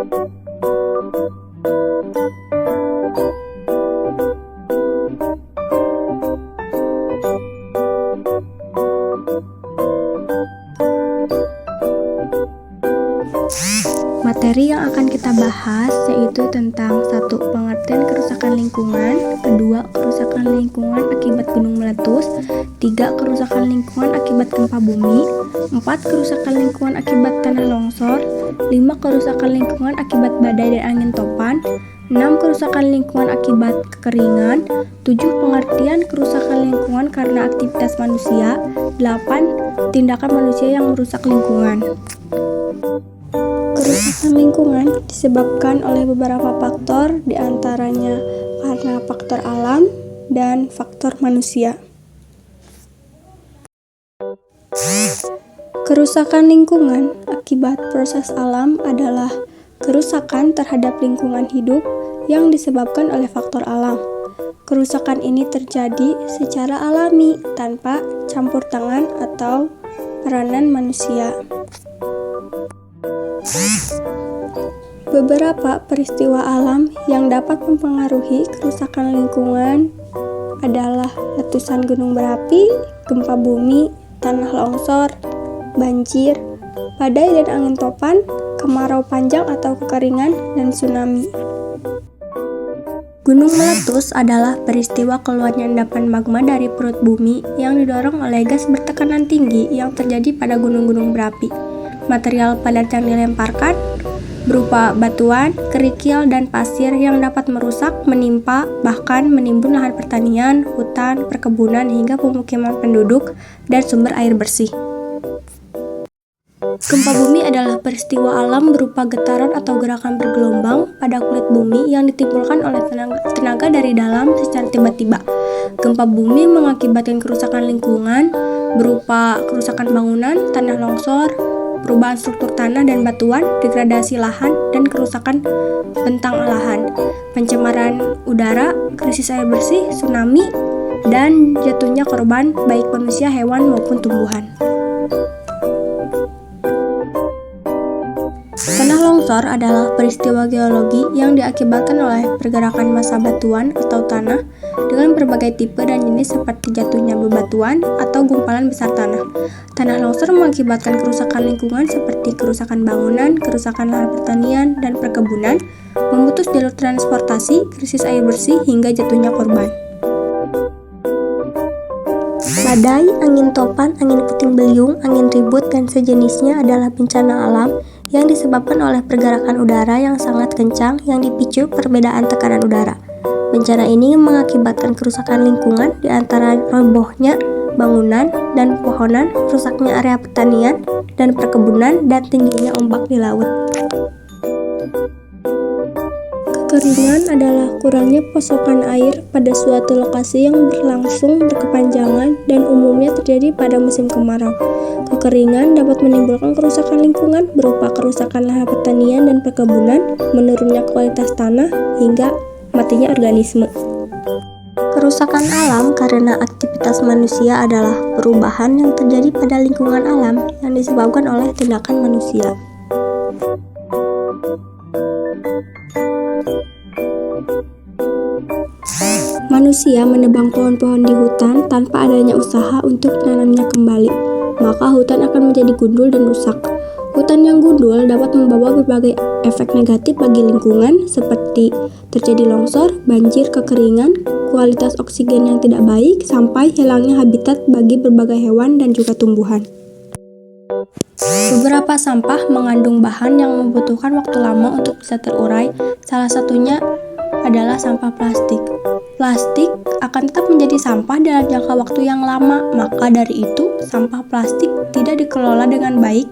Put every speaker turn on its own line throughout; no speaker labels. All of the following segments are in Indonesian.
Materi yang akan kita bahas yaitu tentang 1. Pengertian kerusakan lingkungan, 2. Kerusakan lingkungan akibat gunung meletus, 3. Kerusakan lingkungan akibat gempa bumi, 4. Kerusakan lingkungan akibat tanah longsor, 5. Kerusakan lingkungan akibat badai dan angin topan, 6. Kerusakan lingkungan akibat kekeringan, 7. Pengertian kerusakan lingkungan karena aktivitas manusia, 8. Tindakan manusia yang merusak lingkungan. Kerusakan lingkungan disebabkan oleh beberapa faktor, diantaranya karena faktor alam dan faktor manusia. Kerusakan lingkungan akibat proses alam adalah kerusakan terhadap lingkungan hidup yang disebabkan oleh faktor alam. Kerusakan ini terjadi secara alami tanpa campur tangan atau peranan manusia. Beberapa peristiwa alam yang dapat mempengaruhi kerusakan lingkungan adalah letusan gunung berapi, gempa bumi, tanah longsor, banjir, badai dan angin topan, kemarau panjang atau kekeringan, dan tsunami. Gunung meletus adalah peristiwa keluarnya endapan magma dari perut bumi yang didorong oleh gas bertekanan tinggi yang terjadi pada gunung-gunung berapi. Material padat yang dilemparkan berupa batuan, kerikil, dan pasir yang dapat merusak, menimpa, bahkan menimbun lahan pertanian, hutan, perkebunan, hingga pemukiman penduduk dan sumber air bersih. Gempa bumi adalah peristiwa alam berupa getaran atau gerakan bergelombang pada kulit bumi yang ditimbulkan oleh tenaga dari dalam secara tiba-tiba. Gempa bumi mengakibatkan kerusakan lingkungan berupa kerusakan bangunan, tanah longsor, perubahan struktur tanah dan batuan, degradasi lahan, dan kerusakan bentang lahan, pencemaran udara, krisis air bersih, tsunami, dan jatuhnya korban baik manusia, hewan, maupun tumbuhan. Tanah longsor adalah peristiwa geologi yang diakibatkan oleh pergerakan massa batuan atau tanah dengan berbagai tipe dan jenis seperti jatuhnya bebatuan atau gumpalan besar tanah. Tanah longsor mengakibatkan kerusakan lingkungan seperti kerusakan bangunan, kerusakan lahan pertanian dan perkebunan, memutus jalur transportasi, krisis air bersih, hingga jatuhnya korban. Badai, angin topan, angin puting beliung, angin ribut, dan sejenisnya adalah bencana alam yang disebabkan oleh pergerakan udara yang sangat kencang yang dipicu perbedaan tekanan udara. Bencana ini mengakibatkan kerusakan lingkungan di antara robohnya bangunan dan pepohonan, rusaknya area pertanian dan perkebunan, dan tingginya ombak di laut. Kekeringan adalah kurangnya pasokan air pada suatu lokasi yang berlangsung berkepanjangan dan umumnya terjadi pada musim kemarau. Kekeringan dapat menimbulkan kerusakan lingkungan berupa kerusakan lahan pertanian dan perkebunan, menurunnya kualitas tanah, hingga matinya organisme. Kerusakan alam karena aktivitas manusia adalah perubahan yang terjadi pada lingkungan alam yang disebabkan oleh tindakan manusia. Manusia menebang pohon-pohon di hutan tanpa adanya usaha untuk menanamnya kembali, maka hutan akan menjadi gundul dan rusak. Hutan yang gundul dapat membawa berbagai efek negatif bagi lingkungan seperti terjadi longsor, banjir, kekeringan, kualitas oksigen yang tidak baik, sampai hilangnya habitat bagi berbagai hewan dan juga tumbuhan. Beberapa sampah mengandung bahan yang membutuhkan waktu lama untuk bisa terurai, salah satunya adalah sampah plastik. Plastik akan tetap menjadi sampah dalam jangka waktu yang lama, maka dari itu sampah plastik tidak dikelola dengan baik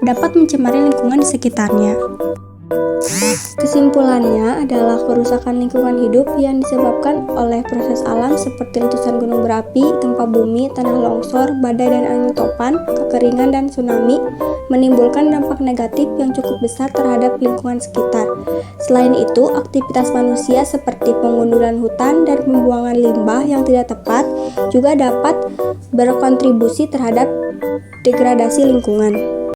dapat mencemari lingkungan di sekitarnya. Kesimpulannya adalah kerusakan lingkungan hidup yang disebabkan oleh proses alam seperti letusan gunung berapi, gempa bumi, tanah longsor, badai dan angin topan, kekeringan, dan tsunami menimbulkan dampak negatif yang cukup besar terhadap lingkungan sekitar. Selain itu, aktivitas manusia seperti penggundulan hutan dan pembuangan limbah yang tidak tepat juga dapat berkontribusi terhadap degradasi lingkungan.